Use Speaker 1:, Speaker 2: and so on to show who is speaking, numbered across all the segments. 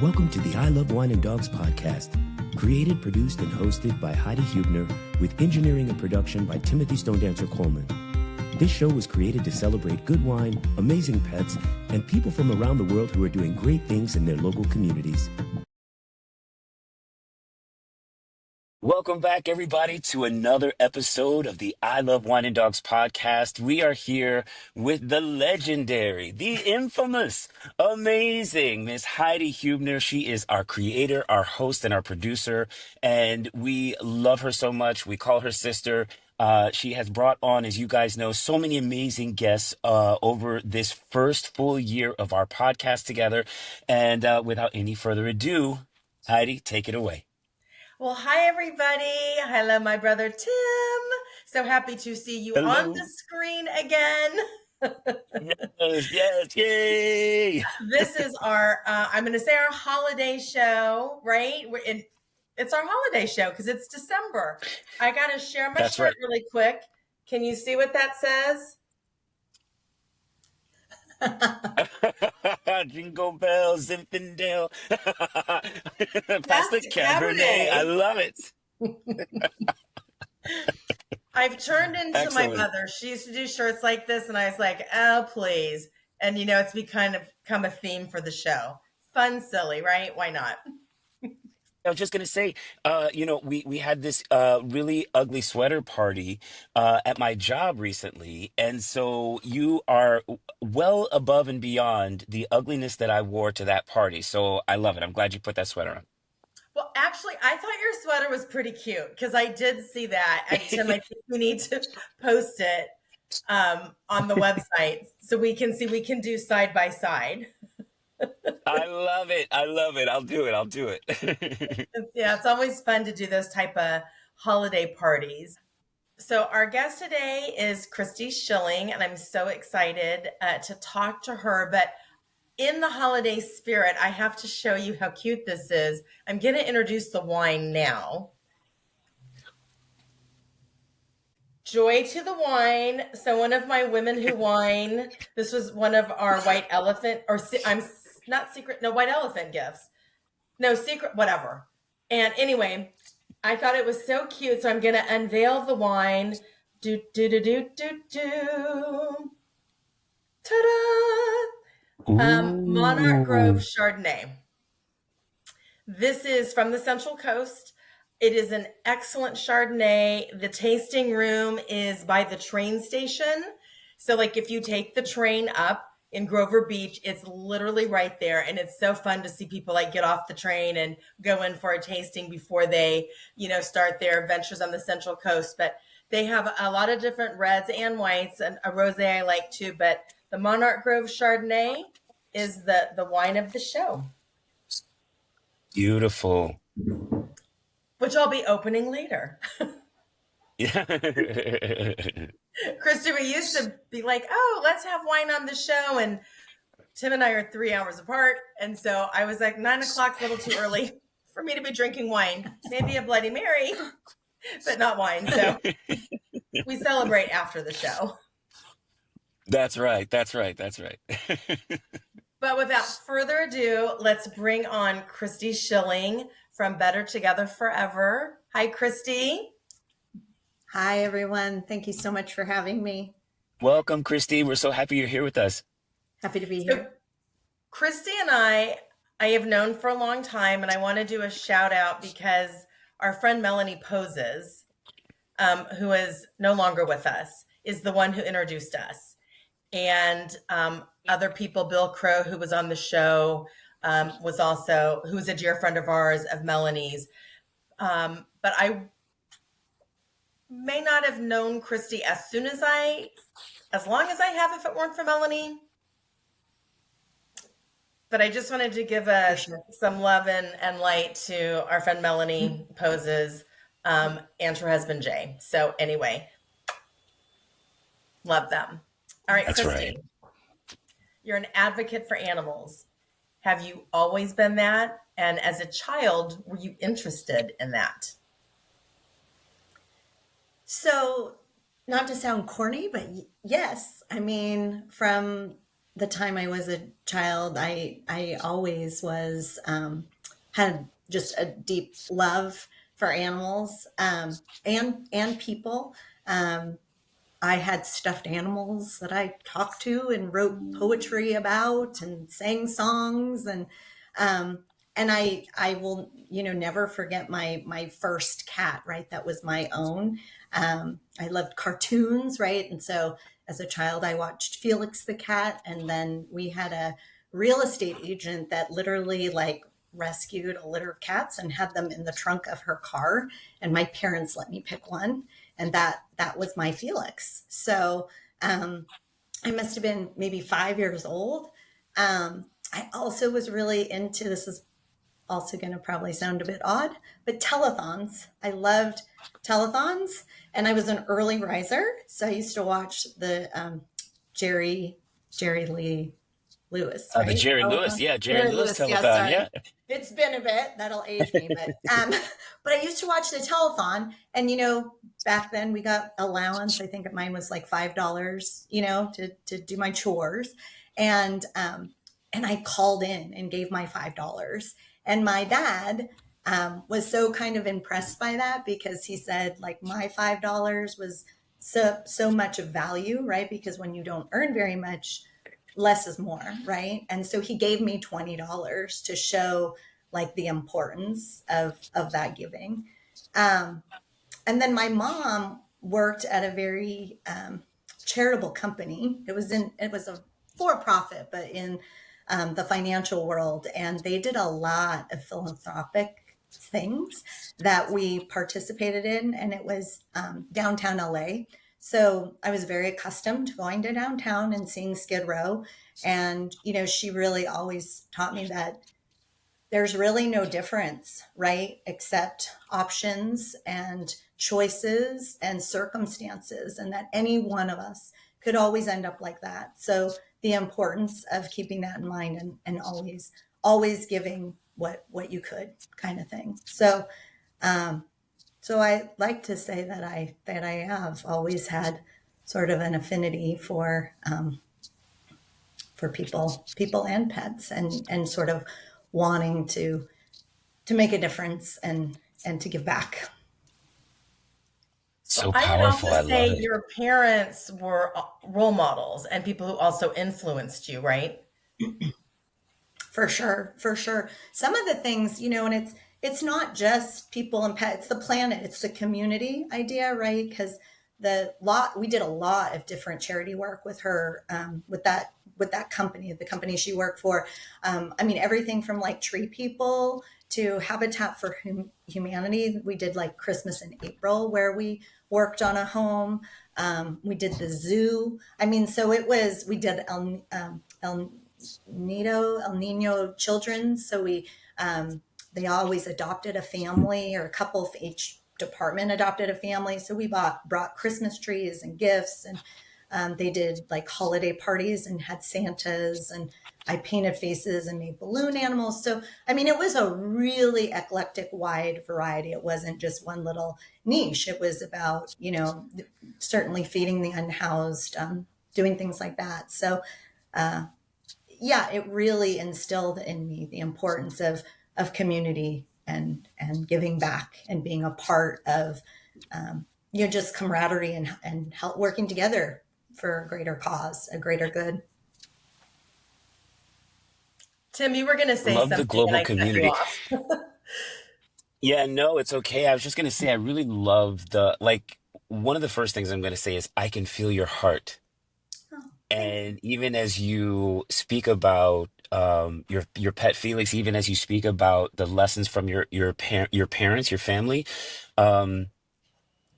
Speaker 1: Welcome to the I Love Wine and Dogs podcast, created, produced, and hosted by Heidi Hubner, with engineering and production by Timothy Stone Dancer Coleman. This show was created to celebrate good wine, amazing pets, and people from around the world who are doing great things in their local communities. Welcome back, everybody, to another episode of the I Love Wine and Dogs podcast. We are here with the legendary, the infamous, amazing Miss Heidi Hubner. She is our creator, our host, and our producer, and we love her so much. We call her sister. She has brought on, as you guys know, so many amazing guests over this first full year of our podcast together. And without any further ado, Heidi, take it away.
Speaker 2: Well, hi, everybody. Hello, my brother, Tim. So happy to see you on the screen again.
Speaker 1: Yes, yay.
Speaker 2: This is our, I'm going to say our holiday show, right? It's our holiday show because it's December. I got to share my shirt really quick. Can you see what that says?
Speaker 1: Jingle bells, Zinfandel. Pass the Cabernet. I love it.
Speaker 2: I've turned into my mother. She used to do shirts like this, and I was like, oh, please. And, you know, it's become a theme for the show. Fun, silly, right? Why not?
Speaker 1: I was just going to say, we had this really ugly sweater party at my job recently. And so you are well above and beyond the ugliness that I wore to that party. So I love it. I'm glad you put that sweater on.
Speaker 2: Well, actually, I thought your sweater was pretty cute because I did see that. And Tim, I think we need to post it on the website so we can do side by side.
Speaker 1: I love it. I'll do it.
Speaker 2: Yeah, it's always fun to do those type of holiday parties. So our guest today is Christy Schilling, and I'm so excited to talk to her. But in the holiday spirit, I have to show you how cute this is. I'm going to introduce the wine now. Joy to the wine. So one of my women who wine, this was one of our white elephant, white elephant gifts. No, secret, whatever. And anyway, I thought it was so cute. So I'm going to unveil the wine. Do, do, do, do, do, do. Ta-da! Monarch Grove Chardonnay. This is from the Central Coast. It is an excellent Chardonnay. The tasting room is by the train station. So like if you take the train up in Grover Beach, it's literally right there. And it's so fun to see people like get off the train and go in for a tasting before they, start their ventures on the Central Coast. But they have a lot of different reds and whites, and a rosé I like too. But the Monarch Grove Chardonnay is the wine of the show.
Speaker 1: Beautiful.
Speaker 2: Which I'll be opening later.
Speaker 1: Yeah.
Speaker 2: Christy, we used to be like, oh, let's have wine on the show. And Tim and I are 3 hours apart. And so I was like, 9 o'clock, a little too early for me to be drinking wine. Maybe a Bloody Mary, but not wine. So we celebrate after the show.
Speaker 1: That's right.
Speaker 2: But without further ado, let's bring on Christy Schilling from Better Together Forever. Hi, Christy.
Speaker 3: Hi, everyone. Thank you so much for having me.
Speaker 1: Welcome, Christy. We're so happy you're here with us.
Speaker 3: Happy to be here.
Speaker 2: Christy and I have known for a long time, and I want to do a shout out because our friend Melanie Poses, who is no longer with us, is the one who introduced us. And other people, Bill Crow, who was on the show, who was a dear friend of ours, of Melanie's. But I may not have known Christy as long as I have, if it weren't for Melanie. But I just wanted to give some love and light to our friend Melanie Poses and her husband Jay. So anyway, love them. All right,
Speaker 1: that's
Speaker 2: Christy,
Speaker 1: right.
Speaker 2: You're an advocate for animals. Have you always been that? And as a child, were you interested in that?
Speaker 3: So, not to sound corny, but yes. I mean, from the time I was a child, I always was had just a deep love for animals, and people. Um, I had stuffed animals that I talked to and wrote poetry about and sang songs, um and I will, never forget my first cat, right? That was my own. I loved cartoons, right? And so as a child I watched Felix the cat, and then we had a real estate agent that literally like rescued a litter of cats and had them in the trunk of her car, and my parents let me pick one, and that was my Felix. So I must have been maybe 5 years old. I also was really into, this is also going to probably sound a bit odd, but telethons. I loved telethons, and I was an early riser, so I used to watch the Jerry Jerry Lee Lewis,
Speaker 1: The
Speaker 3: right?
Speaker 1: Jerry Lewis,
Speaker 3: Telethon.
Speaker 1: yeah, Jerry
Speaker 3: Jerry
Speaker 1: Lewis
Speaker 3: Lewis, yeah,
Speaker 1: telethon,
Speaker 3: sorry.
Speaker 1: yeah.
Speaker 3: It's been a bit, that'll age me, but I used to watch the telethon, and back then we got allowance. I think mine was like $5, to do my chores, and I called in and gave my $5, and my dad was so kind of impressed by that, because he said like my $5 was so much of value, right? Because when you don't earn very much, less is more, right? And so he gave me $20 to show like the importance of that giving. Um, and then my mom worked at a very charitable company. It was a for profit, but in the financial world, and they did a lot of philanthropic things that we participated in, and it was downtown LA. So I was very accustomed to going to downtown and seeing Skid Row, and she really always taught me that there's really no difference, right? Except options and choices and circumstances, and that any one of us could always end up like that. So the importance of keeping that in mind, and always giving what you could, kind of thing. Um, so I like to say that I have always had sort of an affinity for people and pets, and sort of wanting to make a difference, and to give back.
Speaker 2: So
Speaker 1: So
Speaker 2: I would
Speaker 1: powerful.
Speaker 2: also
Speaker 1: I
Speaker 2: say
Speaker 1: love it.
Speaker 2: your parents were role models and people who also influenced you, right?
Speaker 3: For sure, for sure. Some of the things, and it's not just people and pets, it's the planet, it's the community idea, right? Because we did a lot of different charity work with her, with that company, the company she worked for. I mean, everything from like tree people to Habitat for Humanity. We did like Christmas in April, where we worked on a home. We did the zoo. I mean, so we did El Nino children. So they always adopted a family, or a couple of each department adopted a family. So we brought Christmas trees and gifts, and they did like holiday parties and had Santas, and I painted faces and made balloon animals. So, I mean, it was a really eclectic, wide variety. It wasn't just one little niche. It was about, certainly feeding the unhoused, doing things like that. So, uh, yeah, it really instilled in me the importance of community, and giving back, and being a part of just camaraderie, and help working together for a greater cause, a greater good.
Speaker 2: Tim, you were going to say
Speaker 1: Love the
Speaker 2: something and
Speaker 1: global
Speaker 2: I cut you
Speaker 1: community.
Speaker 2: off.
Speaker 1: Yeah, no, it's okay. I was just going to say, I really love like, one of the first things I'm going to say is, I can feel your heart.
Speaker 3: Oh, thank you.
Speaker 1: And even as you speak about your pet Felix, even as you speak about the lessons from your parents, your family, um,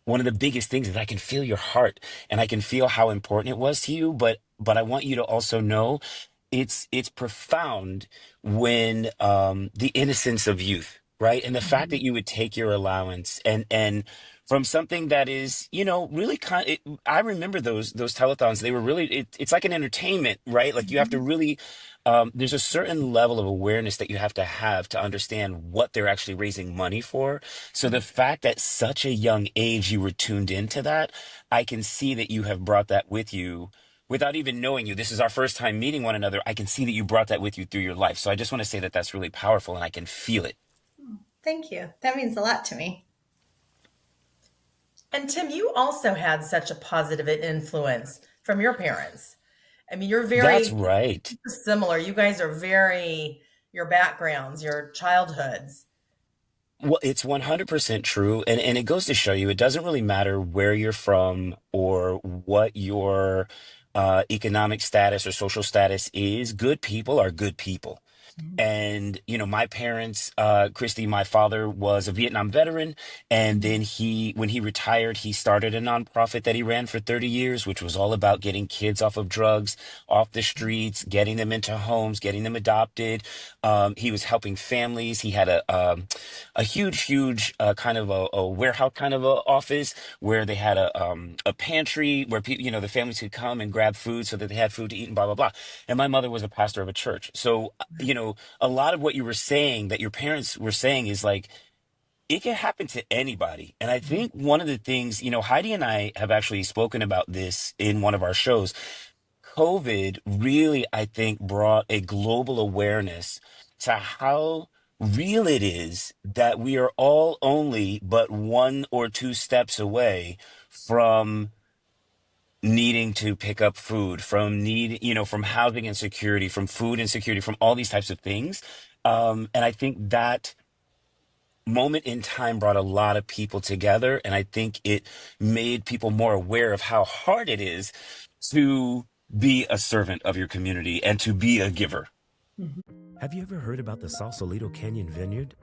Speaker 1: one of the biggest things is, I can feel your heart, and I can feel how important it was to you. But I want you to also know, it's profound when the innocence of youth, right? And the fact that
Speaker 3: Mhm.
Speaker 1: you would take your allowance, and from something that is, really I remember those telethons. They were really, it's like an entertainment, right? Like, you have to
Speaker 3: Mhm.
Speaker 1: really, there's a certain level of awareness that you have to understand what they're actually raising money for. So the fact that such a young age you were tuned into that, I can see that you have brought that with you without even knowing you, this is our first time meeting one another. I can see that you brought that with you through your life. So I just want to say that that's really powerful and I can feel it.
Speaker 3: Thank you. That means a lot to me.
Speaker 2: And Tim, you also had such a positive influence from your parents. I mean, you're
Speaker 1: That's
Speaker 2: very
Speaker 1: right.
Speaker 2: similar. You guys are very, your backgrounds, your childhoods.
Speaker 1: Well, it's 100% true. And it goes to show you, it doesn't really matter where you're from or what your economic status or social status is. Good people are good people. And, my parents, Christy, my father was a Vietnam veteran. And then when he retired, he started a nonprofit that he ran for 30 years, which was all about getting kids off of drugs, off the streets, getting them into homes, getting them adopted. He was helping families. He had a huge, kind of a warehouse kind of a office where they had a pantry where people, the families could come and grab food so that they had food to eat and blah, blah, blah. And my mother was a pastor of a church. So, a lot of what you were saying that your parents were saying is like, it can happen to anybody. And I think one of the things, Heidi and I have actually spoken about this in one of our shows. COVID really, I think, brought a global awareness to how real it is that we are all only but one or two steps away from needing to pick up food, from housing insecurity, from food insecurity, from all these types of things. And I think that moment in time brought a lot of people together. And I think it made people more aware of how hard it is to be a servant of your community and to be a giver.
Speaker 4: Have you ever heard about the Sausalito Canyon Vineyard?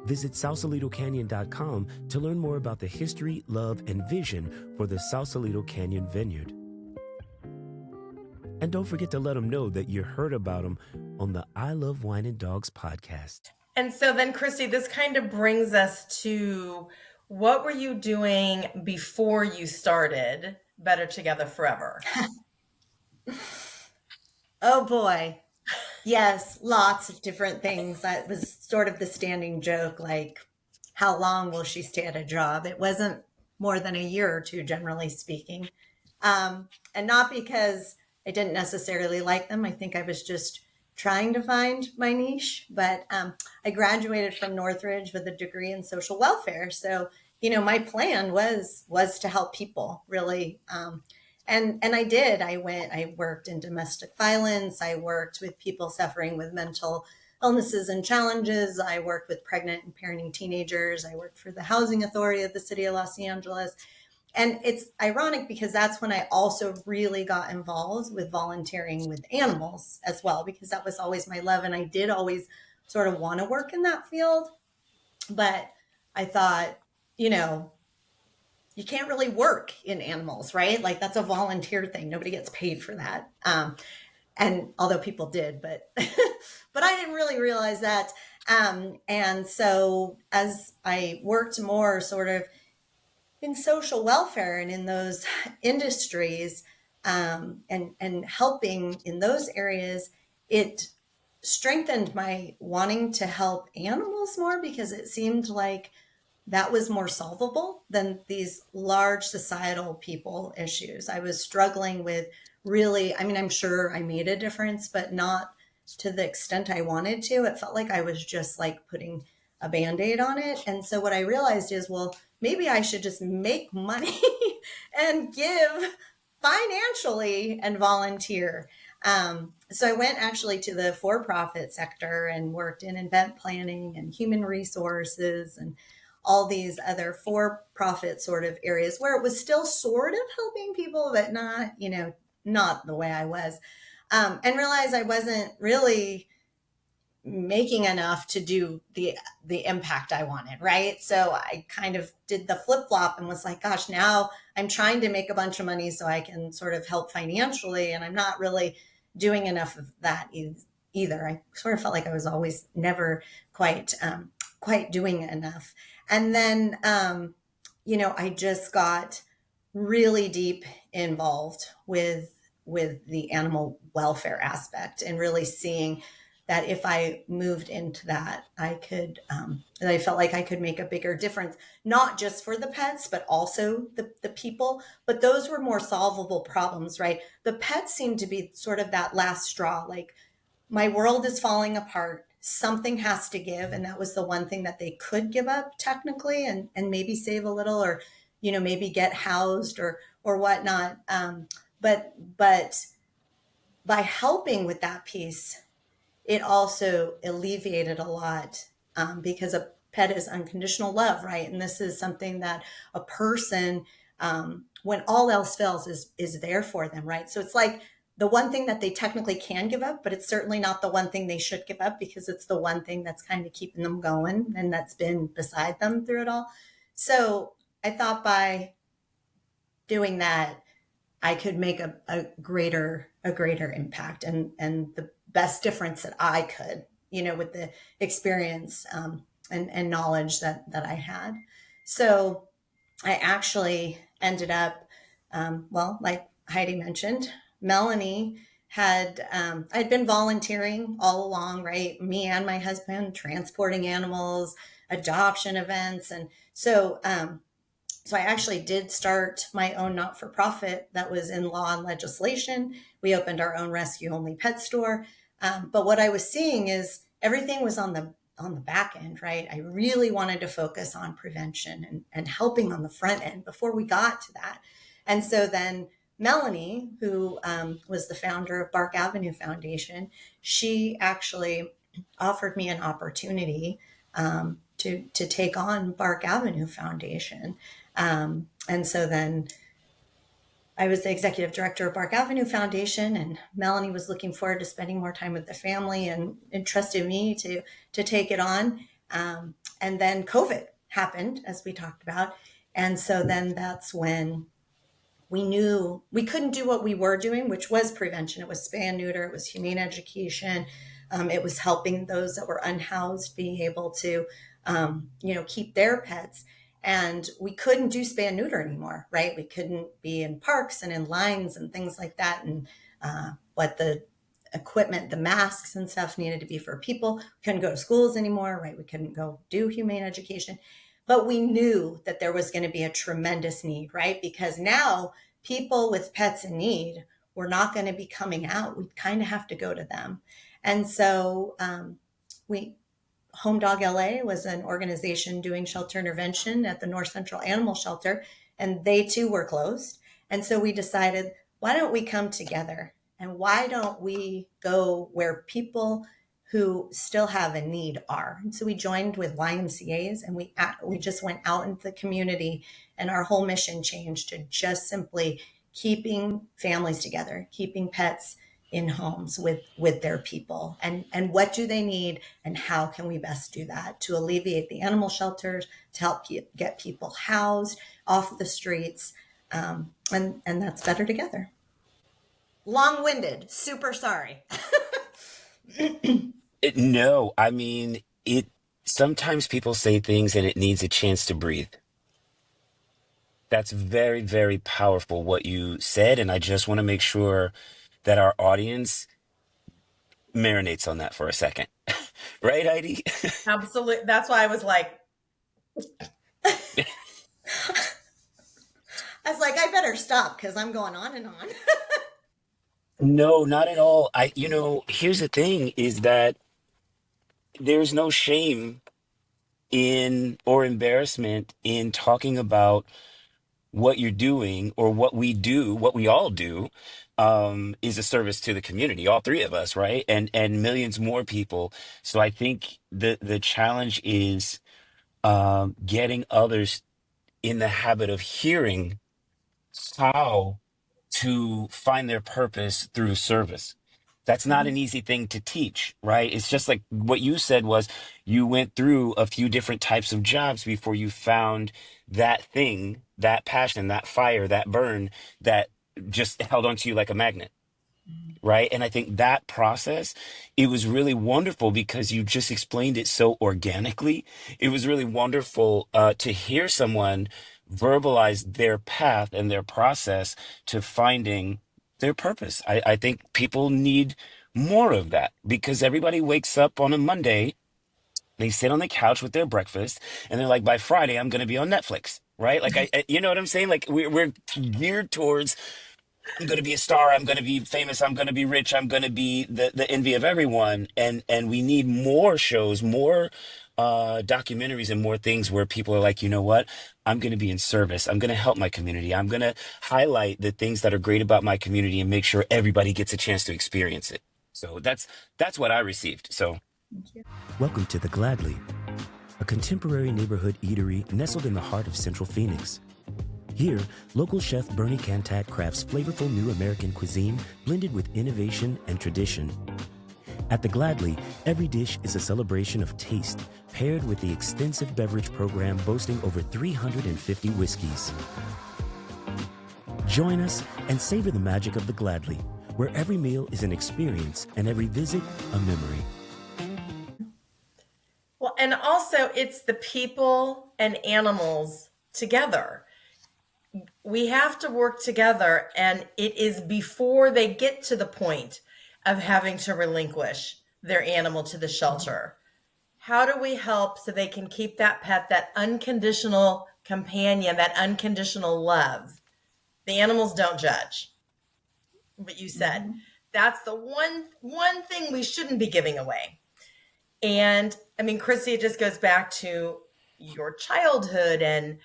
Speaker 4: Visit SausalitoCanyon.com to learn more about the history, love, and vision for the Sausalito Canyon Vineyard. And don't forget to let them know that you heard about them on the I Love Wine and Dogs podcast.
Speaker 2: And so then, Christy, this kind of brings us to what were you doing before you started Better Together Forever?
Speaker 3: Oh boy. Yes, lots of different things. That was sort of the standing joke, like, how long will she stay at a job? It wasn't more than a year or two, generally speaking. And not because I didn't necessarily like them. I think I was just trying to find my niche. But I graduated from Northridge with a degree in social welfare. So, my plan was to help people, really. And I did. I worked in domestic violence. I worked with people suffering with mental illnesses and challenges. I worked with pregnant and parenting teenagers. I worked for the Housing Authority of the City of Los Angeles. And it's ironic because that's when I also really got involved with volunteering with animals as well, because that was always my love. And I did always sort of want to work in that field. But I thought, you can't really work in animals, right? Like, that's a volunteer thing. Nobody gets paid for that. And although people did, but but I didn't really realize that. And so as I worked more sort of in social welfare and in those industries, and helping in those areas, it strengthened my wanting to help animals more, because it seemed like that was more solvable than these large societal people issues. I was struggling with really, I'm sure I made a difference, but not to the extent I wanted to. It felt like I was just like putting a Band-Aid on it. And so what I realized is, well, maybe I should just make money and give financially and volunteer. So I went actually to the for-profit sector and worked in event planning and human resources and all these other for-profit sort of areas where it was still sort of helping people, but not, not the way I was. And realized I wasn't really making enough to do the impact I wanted, right? So I kind of did the flip-flop and was like, gosh, now I'm trying to make a bunch of money so I can sort of help financially, and I'm not really doing enough of that either. I sort of felt like I was always never quite doing enough. And then I just got really deep involved with the animal welfare aspect and really seeing that if I moved into that, I could, that I felt like I could make a bigger difference, not just for the pets, but also the people. But those were more solvable problems, right? The pets seemed to be sort of that last straw. Like, my world is falling apart. Something has to give. And that was the one thing that they could give up technically, and maybe save a little, or, maybe get housed or whatnot. But by helping with that piece, it also alleviated a lot, because a pet is unconditional love, right? And this is something that a person, when all else fails, is there for them, right? So it's like the one thing that they technically can give up, but it's certainly not the one thing they should give up, because it's the one thing that's kind of keeping them going and that's been beside them through it all. So I thought by doing that, I could make a greater impact, and the best difference that I could, with the experience, and knowledge that I had. So I actually ended up, well, like Heidi mentioned, Melanie I'd been volunteering all along, right? Me and my husband transporting animals, adoption events, and so I actually did start my own not-for-profit that was in law and legislation. We opened our own rescue-only pet store. But what I was seeing is everything was on the back end, right? I really wanted to focus on prevention and helping on the front end before we got to that. And so then Melanie, who was the founder of Bark Avenue Foundation, she actually offered me an opportunity, to take on Bark Avenue Foundation. And so then I was the executive director of Bark Avenue Foundation, and Melanie was looking forward to spending more time with the family and entrusted me to take it on. And then COVID happened, as we talked about. And so then that's when we knew we couldn't do what we were doing, which was prevention. It was spay and neuter, it was humane education. It was helping those that were unhoused being able to, keep their pets. And we couldn't do spay and neuter anymore, right? We couldn't be in parks and in lines and things like that. And what the equipment, the masks and stuff needed to be for people. We couldn't go to schools anymore, right? We couldn't go do humane education. But we knew that there was going to be a tremendous need, right? Because now people with pets in need were not going to be coming out. We kind of have to go to them. And so we Home Dog LA was an organization doing shelter intervention at the North Central Animal Shelter, and they too were closed. And so we decided, why don't we come together, and why don't we go where people who still have a need are? And so we joined with YMCA's, and we just went out into the community, and our whole mission changed to just simply keeping families together, keeping pets in homes with their people, and what do they need, and how can we best do that to alleviate the animal shelters, to help get people housed off the streets, and that's better together. Long-winded, super sorry.
Speaker 1: No, I mean, it sometimes people say things and it needs a chance to breathe. That's very, very powerful what you said. And I just want to make sure that our audience marinates on that for a second. Right, Heidi?
Speaker 2: Absolutely. That's why I was like,
Speaker 3: I was like, I better stop because I'm going on and on.
Speaker 1: No, not at all. Here's the thing is that there's no shame in or embarrassment in talking about what you're doing or what we do, what we all do, is a service to the community, all three of us, right? And millions more people. So I think the challenge is getting others in the habit of hearing how to find their purpose through service. That's not an easy thing to teach, right? It's just like what you said was you went through a few different types of jobs before you found that thing, that passion, that fire, that burn that just held onto you like a magnet. Right. And I think that process, it was really wonderful because you just explained it so organically. It was really wonderful to hear someone verbalize their path and their process to finding their purpose. I think people need more of that, because everybody wakes up on a Monday, they sit on the couch with their breakfast, and they're like, by Friday, I'm going to be on Netflix, right? Like, you know what I'm saying? Like, we're geared towards, I'm going to be a star, I'm going to be famous, I'm going to be rich, I'm going to be the envy of everyone. And we need more shows, more documentaries, and more things where people are like, you know what? I'm going to be in service. I'm going to help my community. I'm going to highlight the things that are great about my community and make sure everybody gets a chance to experience it. So that's what I received. So
Speaker 4: Welcome to The Gladly, a contemporary neighborhood eatery nestled in the heart of Central Phoenix. Here, local chef Bernie Cantat crafts flavorful new American cuisine blended with innovation and tradition. At The Gladly, every dish is a celebration of taste, paired with the extensive beverage program boasting over 350 whiskeys. Join us and savor the magic of The Gladly, where every meal is an experience and every visit a memory.
Speaker 2: Well, and also it's the people and animals together. We have to work together, and it is before they get to the point of having to relinquish their animal to the shelter. How do we help so they can keep that pet, that unconditional companion, that unconditional love? The animals don't judge. But you said that's the one thing we shouldn't be giving away. And I mean, Christy, it just goes back to your childhood and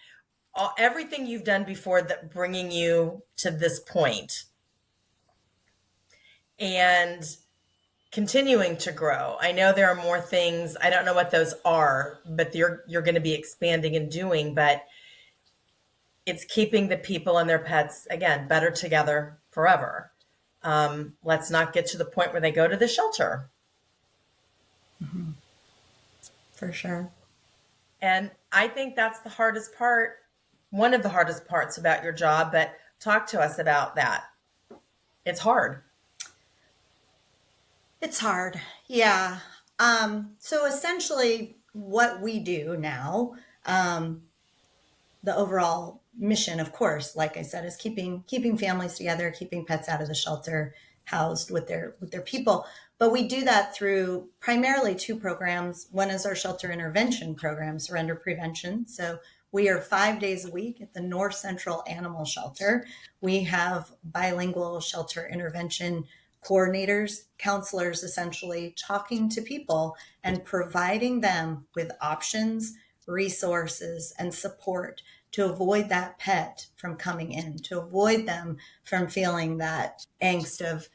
Speaker 2: everything you've done before that bringing you to this point and continuing to grow. I know there are more things. I don't know what those are, but you're going to be expanding and doing, but it's keeping the people and their pets, again, better together forever. Let's not get to the point where they go to the shelter.
Speaker 3: Mm-hmm. For sure.
Speaker 2: And I think that's the hardest part, one of the hardest parts about your job, but talk to us about that. It's hard.
Speaker 3: It's hard. Yeah. So essentially what we do now, the overall mission, of course, like I said, is keeping families together, keeping pets out of the shelter, housed with their people. But we do that through primarily two programs. One is our shelter intervention program, surrender prevention. So we are 5 days a week at the North Central Animal Shelter. We have bilingual shelter intervention coordinators, counselors, essentially talking to people and providing them with options, resources, and support to avoid that pet from coming in, to avoid them from feeling that angst of,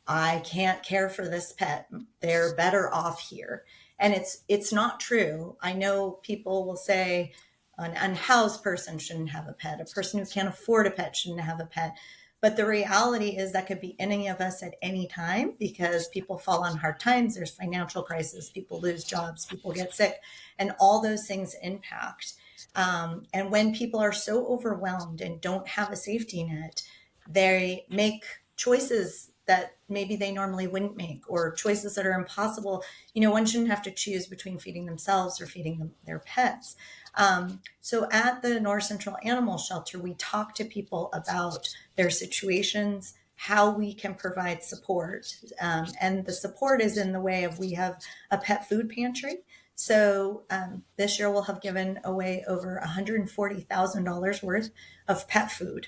Speaker 3: I can't care for this pet. They're better off here. And it's not true. I know people will say an unhoused person shouldn't have a pet. A person who can't afford a pet shouldn't have a pet. But the reality is that could be any of us at any time because people fall on hard times. There's financial crisis, people lose jobs, people get sick, and all those things impact. And when people are so overwhelmed and don't have a safety net, they make choices that maybe they normally wouldn't make, or choices that are impossible. You know, one shouldn't have to choose between feeding themselves or feeding their pets. So at the North Central Animal Shelter, we talk to people about their situations, how we can provide support. And the support is in the way of, we have a pet food pantry. So this year we'll have given away over $140,000 worth of pet food,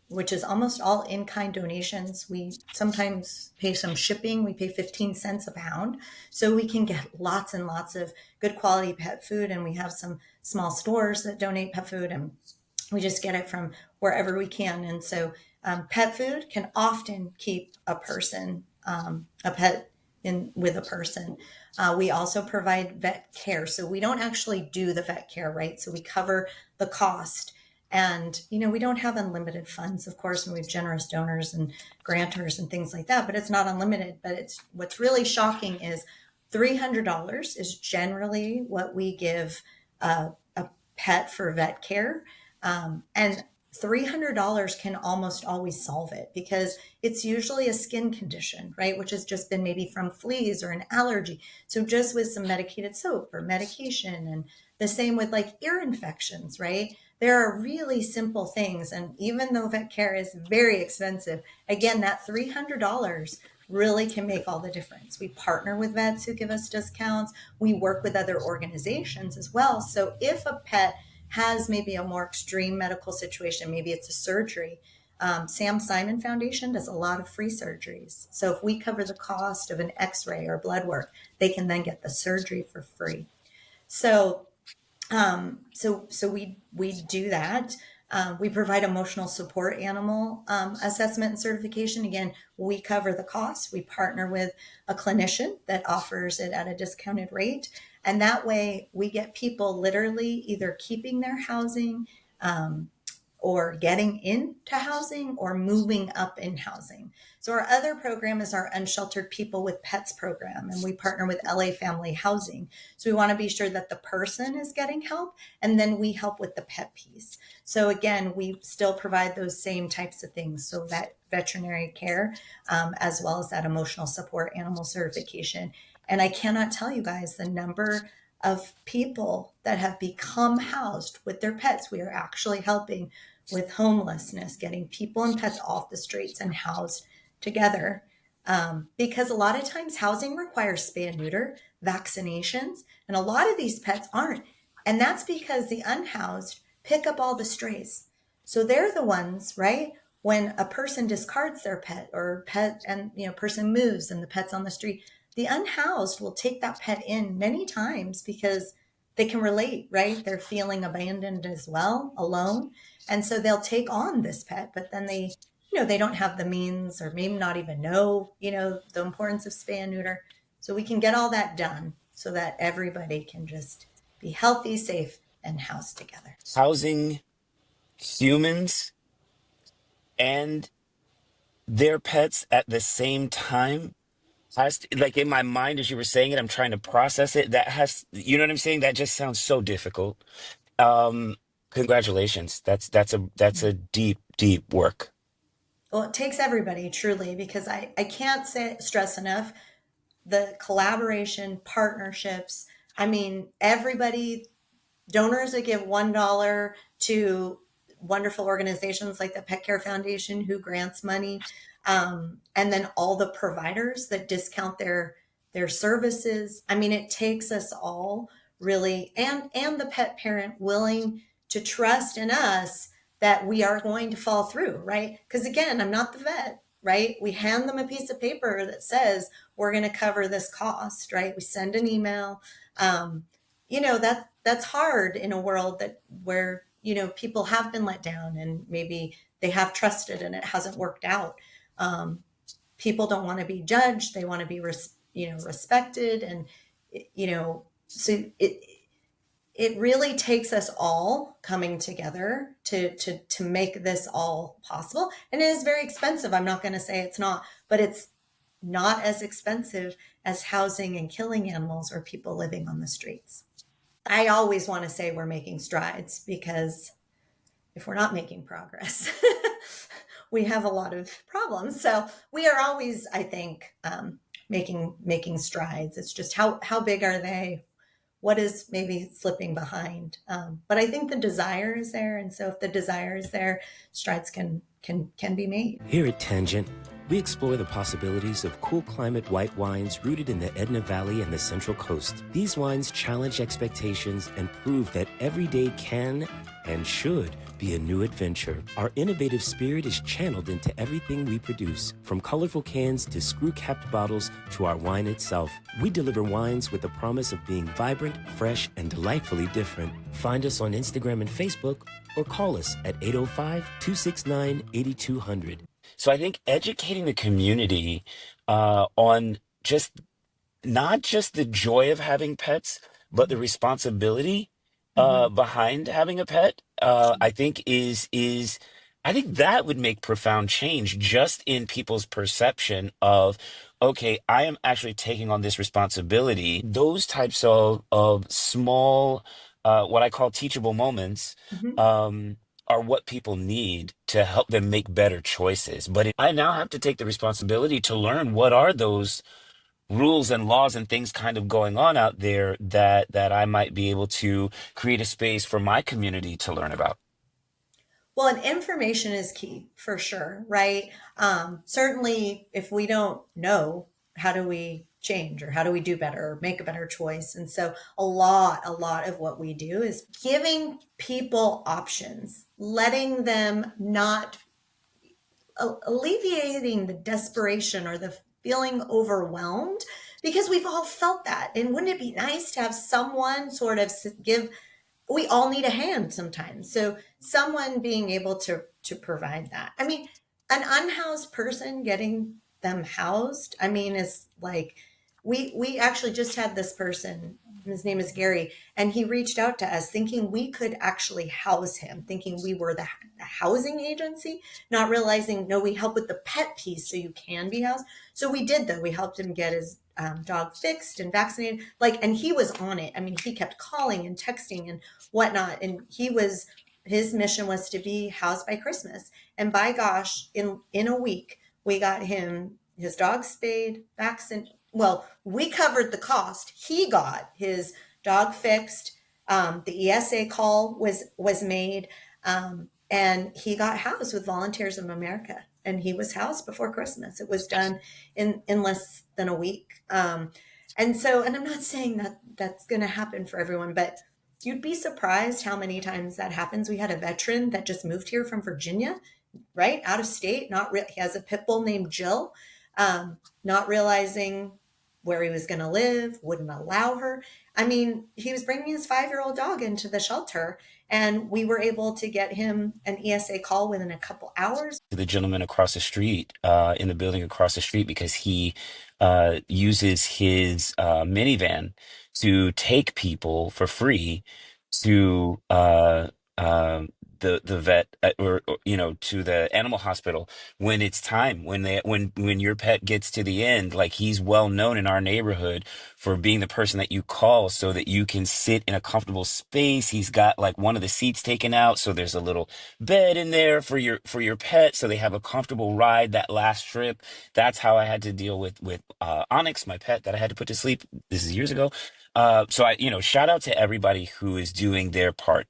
Speaker 3: which is almost all in-kind donations. We sometimes pay some shipping. We pay 15 cents a pound. So we can get lots and lots of good quality pet food. And we have some small stores that donate pet food, and we just get it from wherever we can. And so pet food can often keep a person, a pet in with a person. We also provide vet care. So we don't actually do the vet care, right? So we cover the cost. And, you know, we don't have unlimited funds, of course, and we have generous donors and grantors and things like that, but it's not unlimited. But it's, what's really shocking is $300 is generally what we give a pet for vet care. And $300 can almost always solve it because it's usually a skin condition, right? Which has just been maybe from fleas or an allergy. So just with some medicated soap or medication, and the same with like ear infections, right? There are really simple things. And even though vet care is very expensive, again, that $300 really can make all the difference. We partner with vets who give us discounts. We work with other organizations as well. So if a pet has maybe a more extreme medical situation, maybe it's a surgery, Sam Simon Foundation does a lot of free surgeries. So if we cover the cost of an x-ray or blood work, they can then get the surgery for free. So we do that. We provide emotional support animal assessment and certification. Again, we cover the cost. We partner with a clinician that offers it at a discounted rate. And that way we get people literally either keeping their housing, or getting into housing or moving up in housing. So our other program is our Unsheltered People with Pets program, and we partner with LA Family Housing. So we want to be sure that the person is getting help, and then we help with the pet piece. So again, we still provide those same types of things. So that veterinary care, as well as that emotional support, animal certification. And I cannot tell you guys the number of people that have become housed with their pets. We are actually helping with homelessness, getting people and pets off the streets and housed together. Because a lot of times housing requires spay and neuter, vaccinations, and a lot of these pets aren't. And that's because the unhoused pick up all the strays. So they're the ones, right? When a person discards their pet or pet and, person moves and the pet's on the street, the unhoused will take that pet in many times because they can relate, right? They're feeling abandoned as well, alone. And so they'll take on this pet, but then they don't have the means or maybe not even know, the importance of spay and neuter. So we can get all that done so that everybody can just be healthy, safe, and housed together.
Speaker 1: Housing humans and their pets at the same time has to, like in my mind as you were saying it, I'm trying to process it. That has, you know what I'm saying? That just sounds so difficult. Um, Congratulations. That's a deep, deep work.
Speaker 3: Well, it takes everybody truly, because I can't stress enough the collaboration, partnerships. I mean, everybody, donors that give $1 to wonderful organizations like the Pet Care Foundation, who grants money, and then all the providers that discount their services. I mean, it takes us all really, and the pet parent willing to trust in us that we are going to fall through, right? Because again, I'm not the vet, right? We hand them a piece of paper that says we're going to cover this cost, right? We send an email. That's hard in a world where people have been let down and maybe they have trusted and it hasn't worked out. People don't want to be judged; they want to be respected, and so it really takes us all coming together to make this all possible. And it is very expensive. I'm not going to say it's not, but it's not as expensive as housing and killing animals or people living on the streets. I always want to say we're making strides, because if we're not making progress, we have a lot of problems. So we are always, I think, making strides. It's just how big are they? What is maybe slipping behind? But I think the desire is there. And so if the desire is there, strides can be made.
Speaker 4: Here at Tangent, we explore the possibilities of cool climate white wines rooted in the Edna Valley and the Central Coast. These wines challenge expectations and prove that every day can and should be a new adventure. Our innovative spirit is channeled into everything we produce, from colorful cans to screw-capped bottles to our wine itself. We deliver wines with the promise of being vibrant, fresh, and delightfully different. Find us on Instagram and Facebook, or call us at 805-269-8200.
Speaker 1: So I think educating the community on just not just the joy of having pets, but the responsibility behind having a pet, I think is I think that would make profound change just in people's perception of, okay, I am actually taking on this responsibility. Those types of small, what I call teachable moments,
Speaker 3: Mm-hmm.
Speaker 1: are what people need to help them make better choices. But I now have to take the responsibility to learn what are those rules and laws and things kind of going on out there that I might be able to create a space for my community to learn about.
Speaker 3: Well, and information is key for sure, right? Certainly, if we don't know, how do we change or how do we do better or make a better choice? And so, a lot of what we do is giving people options, letting them not alleviating the desperation or the feeling overwhelmed, because we've all felt that. And wouldn't it be nice to have someone sort of give, we all need a hand sometimes. So someone being able to provide that. I mean, an unhoused person getting them housed, I mean, is like, we actually just had this person, his name is Gary, and he reached out to us thinking we could actually house him, thinking we were the housing agency, not realizing, no, we help with the pet piece so you can be housed. So we did, though. We helped him get his dog fixed and vaccinated, like, and he was on it. I mean, he kept calling and texting and whatnot, and his mission was to be housed by Christmas. And by gosh, in a week we got him his dog spayed, vaccinated. Well, we covered the cost. He got his dog fixed. The ESA call was made, and he got housed with Volunteers of America. And he was housed before Christmas. It was done in less than a week. And so, and I'm not saying that that's going to happen for everyone, but you'd be surprised how many times that happens. We had a veteran that just moved here from Virginia, right, out of state. He has a pit bull named Jill, not realizing where he was going to live, wouldn't allow her. I mean, he was bringing his 5-year-old dog into the shelter, and we were able to get him an ESA call within a couple hours.
Speaker 1: The gentleman across the street, in the building across the street, because he uses his minivan to take people for free to the vet, or to the animal hospital when it's time, when your pet gets to the end. Like, he's well known in our neighborhood for being the person that you call so that you can sit in a comfortable space. He's got like one of the seats taken out, so there's a little bed in there for your pet, so they have a comfortable ride that last trip. That's how I had to deal with Onyx, my pet, that I had to put to sleep. This is years ago. So shout out to everybody who is doing their part.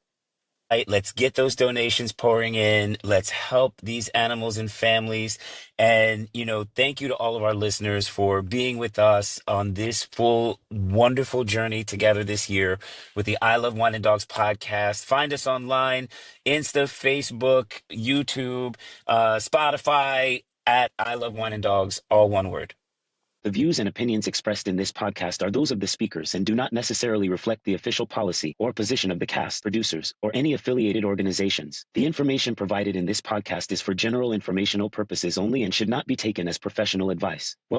Speaker 1: Right, let's get those donations pouring in. Let's help these animals and families. And, thank you to all of our listeners for being with us on this full, wonderful journey together this year with the I Love Wine and Dogs podcast. Find us online, Insta, Facebook, YouTube, Spotify, at I Love Wine and Dogs, all one word. The views and opinions expressed in this podcast are those of the speakers and do not necessarily reflect the official policy or position of the cast, producers, or any affiliated organizations. The information provided in this podcast is for general informational purposes only and should not be taken as professional advice.